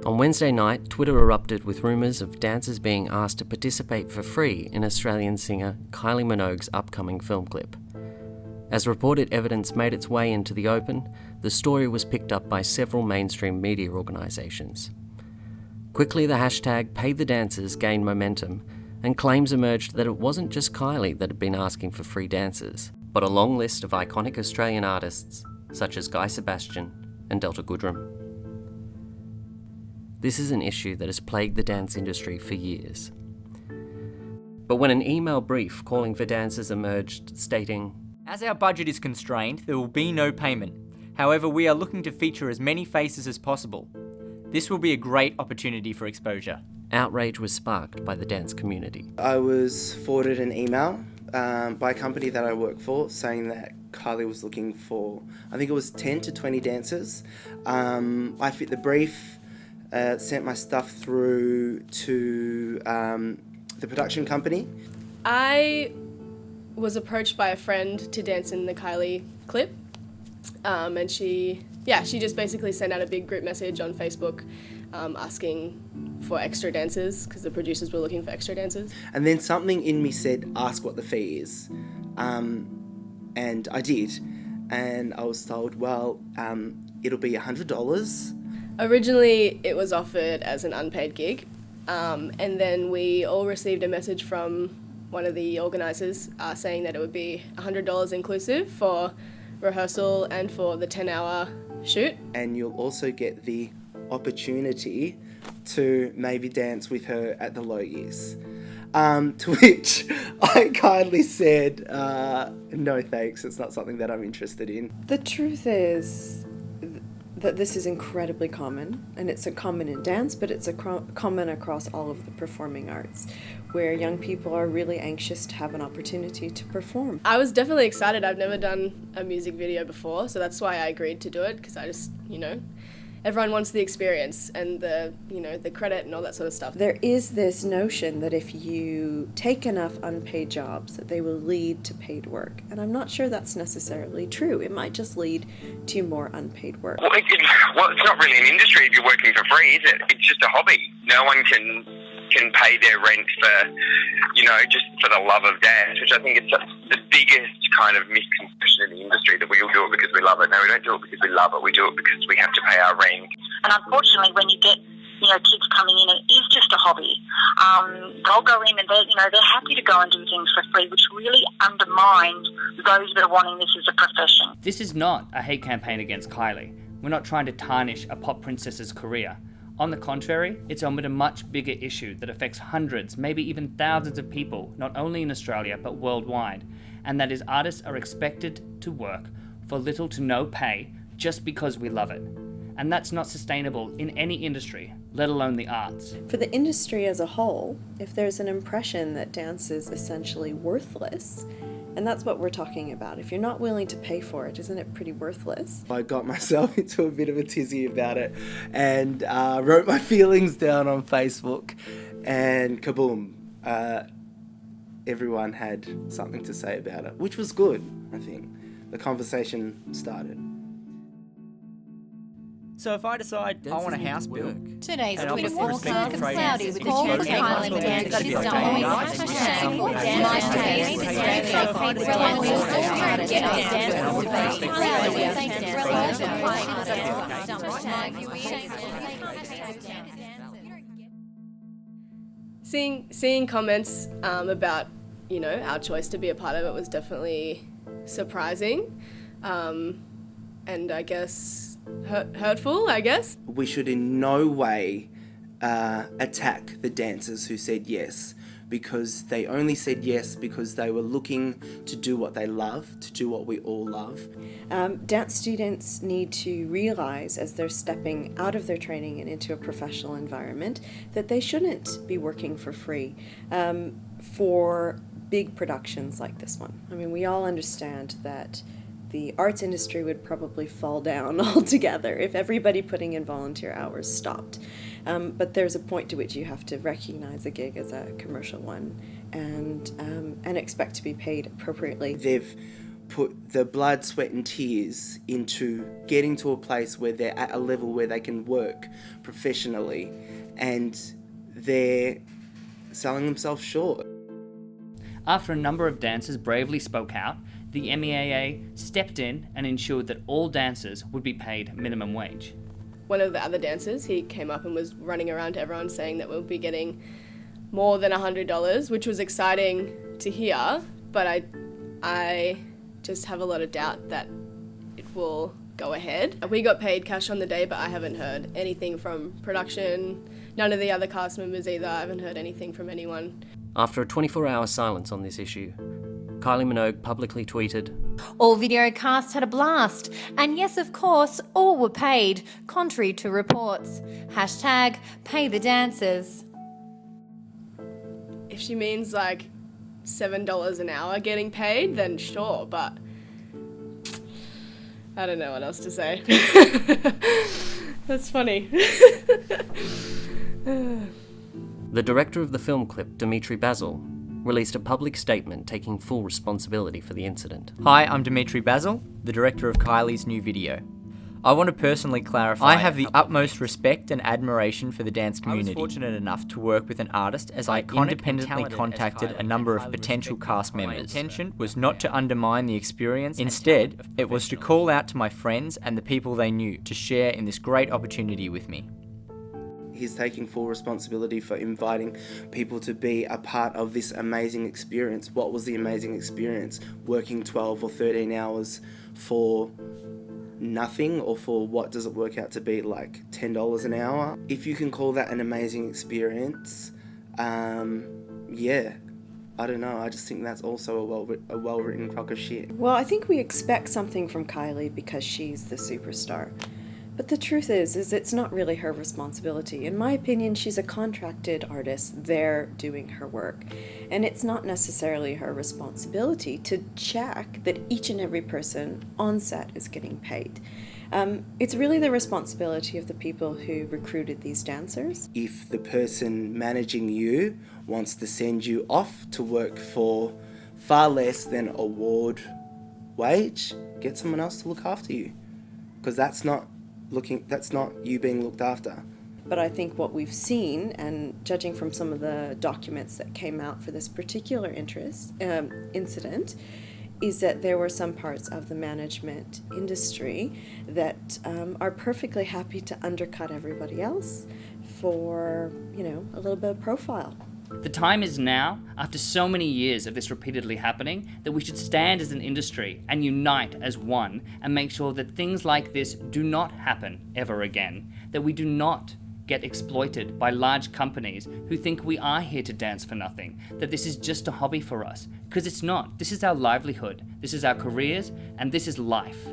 On Wednesday night, Twitter erupted with rumours of dancers being asked to participate for free in Australian singer Kylie Minogue's upcoming film clip. As reported evidence made its way into the open, the story was picked up by several mainstream media organisations. Quickly, the hashtag #paythedancers gained momentum, and claims emerged that it wasn't just Kylie that had been asking for free dances, but a long list of iconic Australian artists such as Guy Sebastian and Delta Goodrem. This is an issue that has plagued the dance industry for years. But when an email brief calling for dancers emerged stating, "As our budget is constrained, there will be no payment. However, we are looking to feature as many faces as possible. This will be a great opportunity for exposure." outrage was sparked by the dance community. I was forwarded an email by a company that I work for saying that Kylie was looking for, I think it was 10 to 20 dancers. I fit the brief, sent my stuff through to the production company. I was approached by a friend to dance in the Kylie clip, and she just basically sent out a big group message on Facebook asking for extra dancers because the producers were looking for extra dancers. And then something in me said, ask what the fee is. And I did. And I was told, well, it'll be $100. Originally, it was offered as an unpaid gig, and then we all received a message from one of the organisers saying that it would be $100 inclusive for rehearsal and for the 10-hour shoot. And you'll also get the opportunity to maybe dance with her at the low years. To which I kindly said, no thanks, it's not something that I'm interested in. The truth is that this is incredibly common, and it's common in dance, but it's common across all of the performing arts, where young people are really anxious to have an opportunity to perform. I was definitely excited. I've never done a music video before, so that's why I agreed to do it, because I just, everyone wants the experience and the credit and all that sort of stuff. There is this notion that if you take enough unpaid jobs, that they will lead to paid work. And I'm not sure that's necessarily true. It might just lead to more unpaid work. Well, it's not really an industry if you're working for free, is it? It's just a hobby. No one can pay their rent for, just for the love of dance, which I think is the biggest kind of misconception in the industry, that we all do it because we love it. No, we don't do it because we love it. We do it because we have to pay our rent. And unfortunately, when you get, kids coming in, it is just a hobby. They'll go in and they're happy to go and do things for free, which really undermines those that are wanting this as a profession. This is not a hate campaign against Kylie. We're not trying to tarnish a pop princess's career. On the contrary, it's on with a much bigger issue that affects hundreds, maybe even thousands of people, not only in Australia, but worldwide. And that is, artists are expected to work for little to no pay just because we love it. And that's not sustainable in any industry, let alone the arts. For the industry as a whole, if there's an impression that dance is essentially worthless, and that's what we're talking about. If you're not willing to pay for it, isn't it pretty worthless? I got myself into a bit of a tizzy about it and wrote my feelings down on Facebook, and kaboom, everyone had something to say about it, which was good, I think. The conversation started. So if I decide I want a house built, Today's and Twitter I'll was respect cloudy with Fraser, call for it's Kylie okay. Minogue. It's She's okay. dying. It's okay. Shameful dance Seeing comments about our choice to be a part of it was definitely surprising, and I guess hurtful, I guess. We should in no way attack the dancers who said yes, because they only said yes because they were looking to do what they love, to do what we all love. Dance students need to realise, as they're stepping out of their training and into a professional environment, that they shouldn't be working for free for big productions like this one. I mean, we all understand that the arts industry would probably fall down altogether if everybody putting in volunteer hours stopped. But there's a point to which you have to recognize a gig as a commercial one and expect to be paid appropriately. They've put the blood, sweat and tears into getting to a place where they're at a level where they can work professionally, and they're selling themselves short. After a number of dancers bravely spoke out, the MEAA stepped in and ensured that all dancers would be paid minimum wage. One of the other dancers, he came up and was running around to everyone saying that we'll be getting more than $100, which was exciting to hear, but I just have a lot of doubt that it will go ahead. We got paid cash on the day, but I haven't heard anything from production, none of the other cast members either. I haven't heard anything from anyone. After a 24-hour silence on this issue, Kylie Minogue publicly tweeted, "All video cast had a blast, and yes, of course, all were paid, contrary to reports. Hashtag pay the dancers." If she means like $7 an hour getting paid, then sure, but I don't know what else to say. That's funny. The director of the film clip, Dimitri Basil, released a public statement taking full responsibility for the incident. Hi, I'm Dimitri Basil, the director of Kylie's new video. I want to personally clarify, I have the utmost respect and admiration for the dance community. I was fortunate enough to work with an artist as I independently contacted a number of potential cast members. My intention was not to undermine the experience. Instead, it was to call out to my friends and the people they knew to share in this great opportunity with me. He's taking full responsibility for inviting people to be a part of this amazing experience. What was the amazing experience? Working 12 or 13 hours for nothing, or for what does it work out to be, like $10 an hour? If you can call that an amazing experience, yeah, I don't know. I just think that's also a well-written crock of shit. Well, I think we expect something from Kylie because she's the superstar. But the truth is it's not really her responsibility. In my opinion, she's a contracted artist there doing her work. And it's not necessarily her responsibility to check that each and every person on set is getting paid. It's really the responsibility of the people who recruited these dancers. If the person managing you wants to send you off to work for far less than award wage, get someone else to look after you. Because that's not you being looked after. But I think what we've seen, and judging from some of the documents that came out for this particular incident, is that there were some parts of the management industry that are perfectly happy to undercut everybody else for, a little bit of profile. The time is now, after so many years of this repeatedly happening, that we should stand as an industry and unite as one and make sure that things like this do not happen ever again, that we do not get exploited by large companies who think we are here to dance for nothing, that this is just a hobby for us, because it's not. This is our livelihood, this is our careers, and this is life.